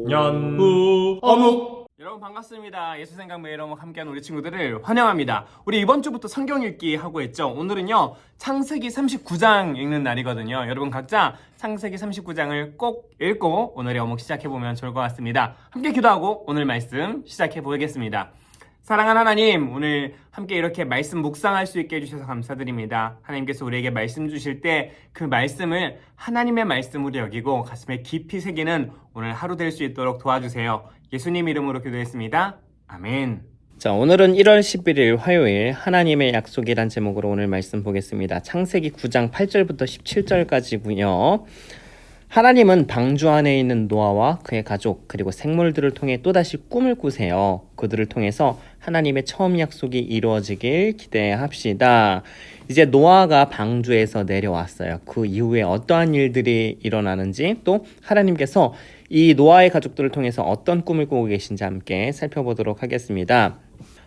연후 어묵. 여러분 반갑습니다. 예수생각 매일 어묵 함께하는 우리 친구들을 환영합니다. 우리 이번 주부터 성경 읽기 하고 있죠. 오늘은요 창세기 39장 읽는 날이거든요. 여러분 각자 창세기 39장을 꼭 읽고 오늘의 어묵 시작해보면 좋을 것 같습니다. 함께 기도하고 오늘 말씀 시작해보겠습니다. 사랑하는 하나님, 오늘 함께 이렇게 말씀 묵상할 수 있게 해주셔서 감사드립니다. 하나님께서 우리에게 말씀 주실 때 그 말씀을 하나님의 말씀으로 여기고 가슴에 깊이 새기는 오늘 하루 될 수 있도록 도와주세요. 예수님 이름으로 기도했습니다. 아멘. 자, 오늘은 1월 11일 화요일 하나님의 약속이란 제목으로 오늘 말씀 보겠습니다. 창세기 9장 8절부터 17절까지고요. 하나님은 방주 안에 있는 노아와 그의 가족 그리고 생물들을 통해 또다시 꿈을 꾸세요. 그들을 통해서 하나님의 처음 약속이 이루어지길 기대합시다. 이제 노아가 방주에서 내려왔어요. 그 이후에 어떠한 일들이 일어나는지 또 하나님께서 이 노아의 가족들을 통해서 어떤 꿈을 꾸고 계신지 함께 살펴보도록 하겠습니다.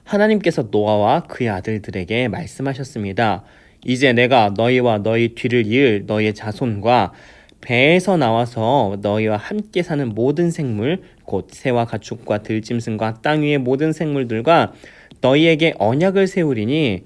하나님께서 노아와 그의 아들들에게 말씀하셨습니다. 이제 내가 너희와 너희 뒤를 이을 너희의 자손과 배에서 나와서 너희와 함께 사는 모든 생물 곧 새와 가축과 들짐승과 땅 위의 모든 생물들과 너희에게 언약을 세우리니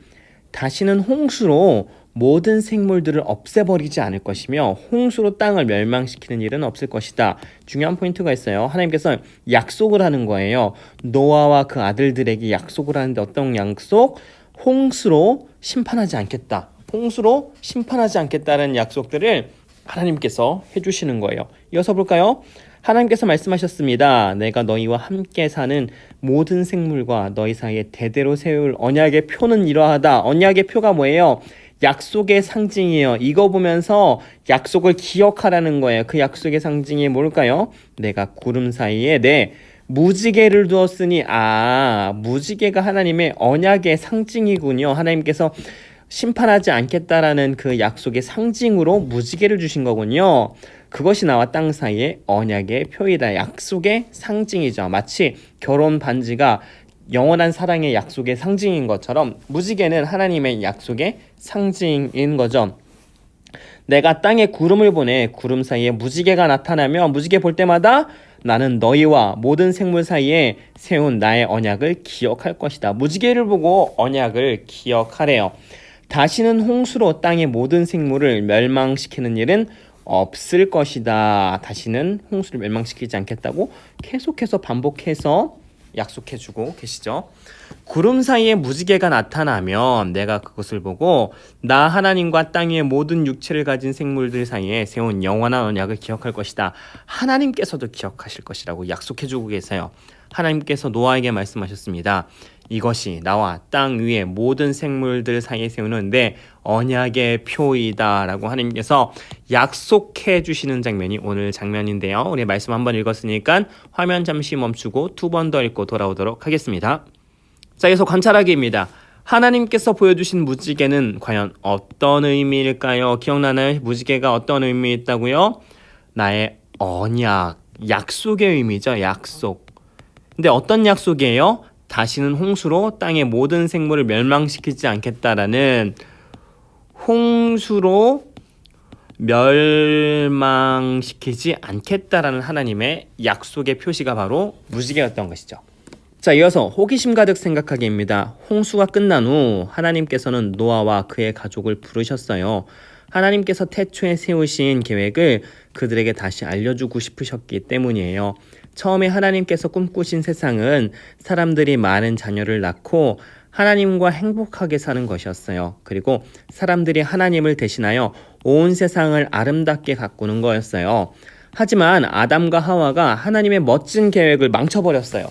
다시는 홍수로 모든 생물들을 없애버리지 않을 것이며 홍수로 땅을 멸망시키는 일은 없을 것이다. 중요한 포인트가 있어요. 하나님께서 약속을 하는 거예요. 노아와 그 아들들에게 약속을 하는데 어떤 약속? 홍수로 심판하지 않겠다. 홍수로 심판하지 않겠다는 약속들을 하나님께서 해주시는 거예요. 이어서 볼까요? 하나님께서 말씀하셨습니다. 내가 너희와 함께 사는 모든 생물과 너희 사이에 대대로 세울 언약의 표는 이러하다. 언약의 표가 뭐예요? 약속의 상징이에요. 이거 보면서 약속을 기억하라는 거예요. 그 약속의 상징이 뭘까요? 내가 구름 사이에 내 무지개를 두었으니 무지개가 하나님의 언약의 상징이군요. 하나님께서 심판하지 않겠다라는 그 약속의 상징으로 무지개를 주신 거군요. 그것이 나와 땅 사이에 언약의 표이다. 약속의 상징이죠. 마치 결혼 반지가 영원한 사랑의 약속의 상징인 것처럼 무지개는 하나님의 약속의 상징인 거죠. 내가 땅에 구름을 보내 구름 사이에 무지개가 나타나며 무지개 볼 때마다 나는 너희와 모든 생물 사이에 세운 나의 언약을 기억할 것이다. 무지개를 보고 언약을 기억하래요. 다시는 홍수로 땅의 모든 생물을 멸망시키는 일은 없을 것이다. 다시는 홍수를 멸망시키지 않겠다고 계속해서 반복해서 약속해주고 계시죠. 구름 사이에 무지개가 나타나면 내가 그것을 보고 나 하나님과 땅 위의 모든 육체를 가진 생물들 사이에 세운 영원한 언약을 기억할 것이다. 하나님께서도 기억하실 것이라고 약속해주고 계세요. 하나님께서 노아에게 말씀하셨습니다. 이것이 나와 땅 위의 모든 생물들 사이에 세우는 내 언약의 표이다 라고 하나님께서 약속해 주시는 장면이 오늘 장면인데요. 우리 말씀 한번 읽었으니까 화면 잠시 멈추고 두 번 더 읽고 돌아오도록 하겠습니다. 자, 계속 관찰하기입니다. 하나님께서 보여주신 무지개는 과연 어떤 의미일까요? 기억나나요? 무지개가 어떤 의미 있다고요? 나의 언약, 약속의 의미죠. 약속. 근데 어떤 약속이에요? 다시는 홍수로 땅의 모든 생물을 멸망시키지 않겠다라는 홍수로 멸망시키지 않겠다라는 하나님의 약속의 표시가 바로 무지개였던 것이죠. 자, 이어서 호기심 가득 생각하기입니다. 홍수가 끝난 후 하나님께서는 노아와 그의 가족을 부르셨어요. 하나님께서 태초에 세우신 계획을 그들에게 다시 알려주고 싶으셨기 때문이에요. 처음에 하나님께서 꿈꾸신 세상은 사람들이 많은 자녀를 낳고 하나님과 행복하게 사는 것이었어요. 그리고 사람들이 하나님을 대신하여 온 세상을 아름답게 가꾸는 거였어요. 하지만 아담과 하와가 하나님의 멋진 계획을 망쳐버렸어요.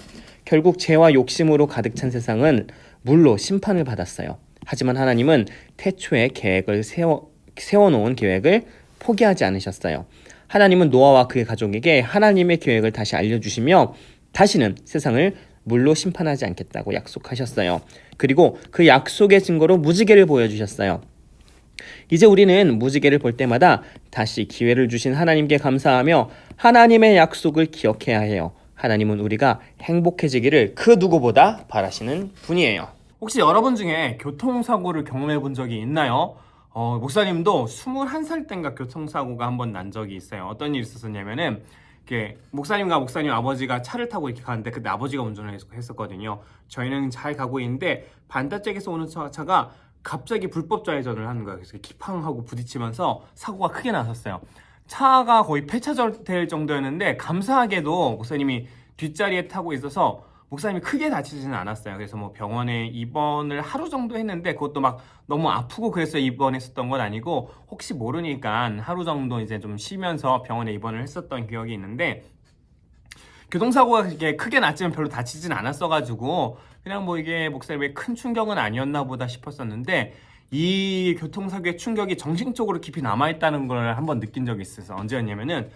결국 죄와 욕심으로 가득 찬 세상은 물로 심판을 받았어요. 하지만 하나님은 태초에 계획을 세워놓은 계획을 포기하지 않으셨어요. 하나님은 노아와 그의 가족에게 하나님의 계획을 다시 알려주시며 다시는 세상을 물로 심판하지 않겠다고 약속하셨어요. 그리고 그 약속의 증거로 무지개를 보여주셨어요. 이제 우리는 무지개를 볼 때마다 다시 기회를 주신 하나님께 감사하며 하나님의 약속을 기억해야 해요. 하나님은 우리가 행복해지기를 그 누구보다 바라시는 분이에요. 혹시 여러분 중에 교통사고를 경험해 본 적이 있나요? 목사님도 21살 땐가 교통사고가 한번 난 적이 있어요. 어떤 일이 있었냐면은 이렇게 목사님과 목사님 아버지가 차를 타고 이렇게 가는데 그때 아버지가 운전을 했었거든요. 저희는 잘 가고 있는데 반대쪽에서 오는 차가 갑자기 불법 좌회전을 하는 거예요. 그래서 기팡하고 부딪히면서 사고가 크게 났었어요. 차가 거의 폐차될 정도였는데 감사하게도 목사님이 뒷자리에 타고 있어서 목사님이 크게 다치지는 않았어요. 그래서 뭐 병원에 입원을 하루 정도 했는데 그것도 막 너무 아프고 그래서 입원했었던 건 아니고 혹시 모르니까 하루 정도 이제 좀 쉬면서 병원에 입원을 했었던 기억이 있는데 교통사고가 이렇게 크게 났지만 별로 다치진 않았어가지고 그냥 뭐 이게 목사님의 큰 충격은 아니었나 보다 싶었었는데 이 교통사고의 충격이 정신적으로 깊이 남아있다는 걸 한번 느낀 적이 있어서 언제였냐면은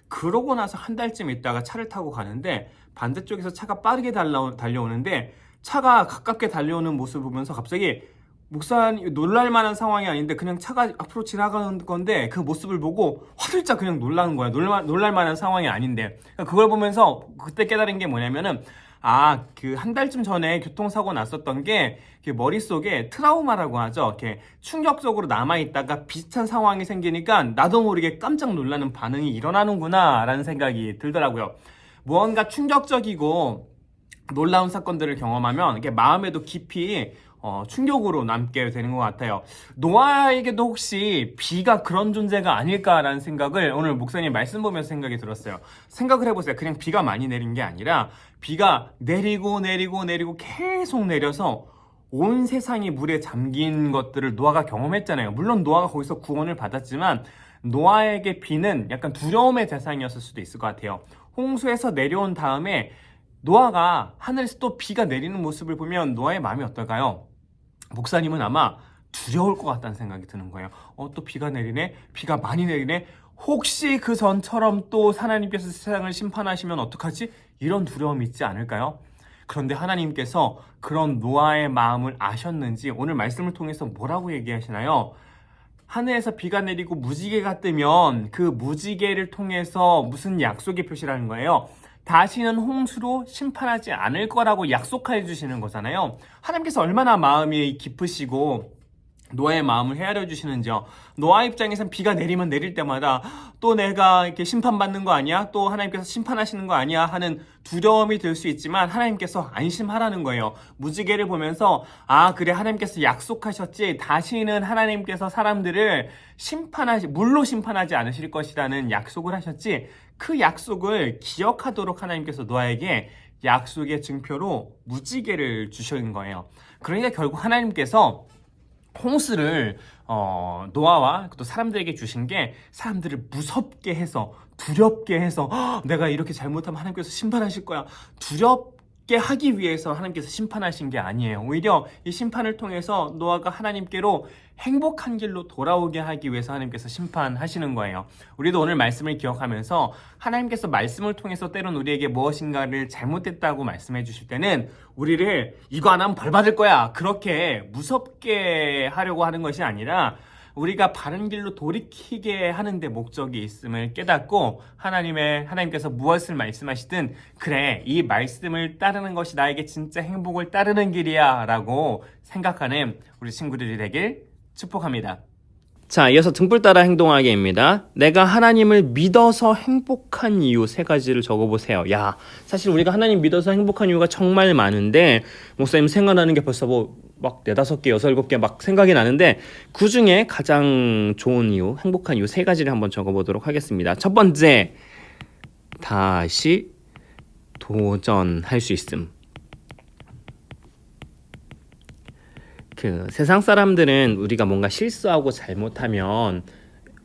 그러고 나서 한 달쯤 있다가 차를 타고 가는데 반대쪽에서 차가 빠르게 달려오는데 차가 가깝게 달려오는 모습을 보면서 갑자기 목사님 놀랄 만한 상황이 아닌데 그냥 차가 앞으로 지나가는 건데 그 모습을 보고 화들짝 그냥 놀라는 거야. 놀랄 만한 상황이 아닌데 그걸 보면서 그때 깨달은 게 뭐냐면은 그 한 달쯤 전에 교통사고 났었던 게 머릿속에 트라우마라고 하죠. 이렇게 충격적으로 남아있다가 비슷한 상황이 생기니까 나도 모르게 깜짝 놀라는 반응이 일어나는구나 라는 생각이 들더라고요. 무언가 충격적이고 놀라운 사건들을 경험하면 이게 마음에도 깊이 충격으로 남게 되는 것 같아요. 노아에게도 혹시 비가 그런 존재가 아닐까라는 생각을 오늘 목사님 말씀 보면서 생각이 들었어요. 생각을 해보세요. 그냥 비가 많이 내린 게 아니라 비가 내리고 계속 내려서 온 세상이 물에 잠긴 것들을 노아가 경험했잖아요. 물론 노아가 거기서 구원을 받았지만 노아에게 비는 약간 두려움의 대상이었을 수도 있을 것 같아요. 홍수에서 내려온 다음에 노아가 하늘에서 또 비가 내리는 모습을 보면 노아의 마음이 어떨까요? 목사님은 아마 두려울 것 같다는 생각이 드는 거예요. 또 비가 내리네? 비가 많이 내리네? 혹시 그 전처럼 또 하나님께서 세상을 심판하시면 어떡하지? 이런 두려움이 있지 않을까요? 그런데 하나님께서 그런 노아의 마음을 아셨는지 오늘 말씀을 통해서 뭐라고 얘기하시나요? 하늘에서 비가 내리고 무지개가 뜨면 그 무지개를 통해서 무슨 약속의 표시라는 거예요? 다시는 홍수로 심판하지 않을 거라고 약속해 주시는 거잖아요. 하나님께서 얼마나 마음이 깊으시고 노아의 마음을 헤아려 주시는지요. 노아 입장에선 비가 내리면 내릴 때마다 또 내가 이렇게 심판받는 거 아니야? 또 하나님께서 심판하시는 거 아니야? 하는 두려움이 들 수 있지만 하나님께서 안심하라는 거예요. 무지개를 보면서 그래 하나님께서 약속하셨지 다시는 하나님께서 사람들을 물로 심판하지 않으실 것이라는 약속을 하셨지 그 약속을 기억하도록 하나님께서 노아에게 약속의 증표로 무지개를 주신 거예요. 그러니까 결국 하나님께서 홍수를 노아와 또 사람들에게 주신 게 사람들을 무섭게 해서 두렵게 해서 내가 이렇게 잘못하면 하나님께서 심판하실 거야 두렵게 하기 위해서 하나님께서 심판하신 게 아니에요. 오히려 이 심판을 통해서 노아가 하나님께로 행복한 길로 돌아오게 하기 위해서 하나님께서 심판하시는 거예요. 우리도 오늘 말씀을 기억하면서 하나님께서 말씀을 통해서 때론 우리에게 무엇인가를 잘못했다고 말씀해 주실 때는 우리를 이거 안 하면 벌 받을 거야 그렇게 무섭게 하려고 하는 것이 아니라 우리가 바른 길로 돌이키게 하는 데 목적이 있음을 깨닫고 하나님께서 무엇을 말씀하시든 그래 이 말씀을 따르는 것이 나에게 진짜 행복을 따르는 길이야 라고 생각하는 우리 친구들이 되길 축복합니다. 자, 이어서 등불 따라 행동하기입니다. 내가 하나님을 믿어서 행복한 이유 3가지를 적어보세요. 사실 우리가 하나님 믿어서 행복한 이유가 정말 많은데 목사님 생각나는 게 벌써 막 4-5개, 6-7개 막 생각이 나는데 그 중에 가장 좋은 이유, 행복한 이유 3가지를 한번 적어보도록 하겠습니다. 첫 번째, 다시 도전할 수 있음. 세상 사람들은 우리가 뭔가 실수하고 잘못하면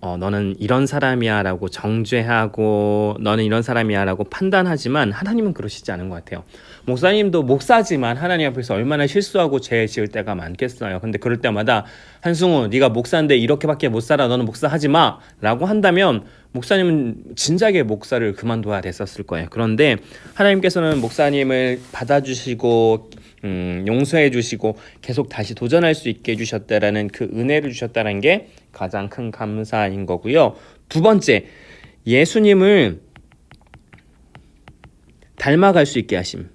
너는 이런 사람이야 라고 정죄하고 너는 이런 사람이야 라고 판단하지만 하나님은 그러시지 않은 것 같아요. 목사님도 목사지만 하나님 앞에서 얼마나 실수하고 죄 지을 때가 많겠어요. 근데 그럴 때마다 한승우 네가 목사인데 이렇게밖에 못 살아 너는 목사하지 마 라고 한다면 목사님은 진작에 목사를 그만둬야 됐었을 거예요. 그런데 하나님께서는 목사님을 받아주시고 용서해 주시고 계속 다시 도전할 수 있게 해주셨다라는 그 은혜를 주셨다는 게 가장 큰 감사인 거고요. 2번째, 예수님을 닮아갈 수 있게 하심.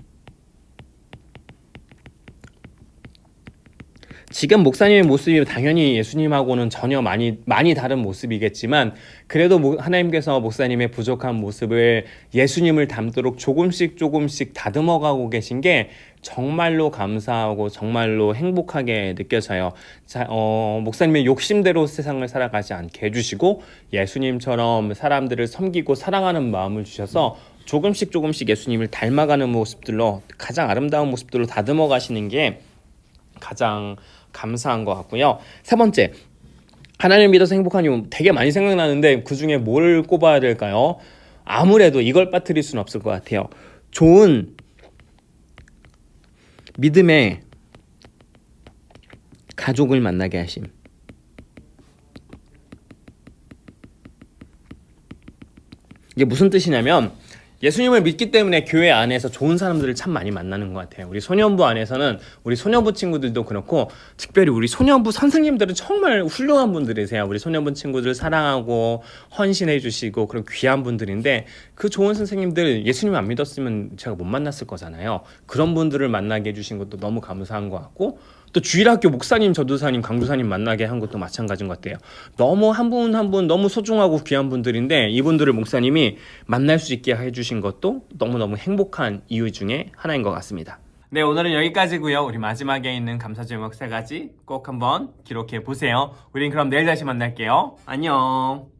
지금 목사님의 모습이 당연히 예수님하고는 전혀 많이 다른 모습이겠지만 그래도 하나님께서 목사님의 부족한 모습을 예수님을 닮도록 조금씩 다듬어가고 계신 게 정말로 감사하고 정말로 행복하게 느껴져요. 목사님의 욕심대로 세상을 살아가지 않게 해주시고 예수님처럼 사람들을 섬기고 사랑하는 마음을 주셔서 조금씩 예수님을 닮아가는 모습들로 가장 아름다운 모습들로 다듬어 가시는 게 가장 감사한 것 같고요. 세 번째, 하나님을 믿어서 행복한 이유 되게 많이 생각나는데 그 중에 뭘 꼽아야 될까요? 아무래도 이걸 빠뜨릴 수는 없을 것 같아요. 좋은 믿음의 가족을 만나게 하심. 이게 무슨 뜻이냐면 예수님을 믿기 때문에 교회 안에서 좋은 사람들을 참 많이 만나는 것 같아요. 우리 소년부 안에서는 우리 소년부 친구들도 그렇고 특별히 우리 소년부 선생님들은 정말 훌륭한 분들이세요. 우리 소년부 친구들 사랑하고 헌신해 주시고 그런 귀한 분들인데 그 좋은 선생님들 예수님 안 믿었으면 제가 못 만났을 거잖아요. 그런 분들을 만나게 해주신 것도 너무 감사한 것 같고 또 주일학교 목사님, 전도사님, 강도사님 만나게 한 것도 마찬가지인 것 같아요. 너무 한 분 한 분 너무 소중하고 귀한 분들인데 이분들을 목사님이 만날 수 있게 해주신 것도 너무너무 행복한 이유 중에 하나인 것 같습니다. 네, 오늘은 여기까지고요. 우리 마지막에 있는 감사 제목 3가지 꼭 한번 기록해 보세요. 우린 그럼 내일 다시 만날게요. 안녕.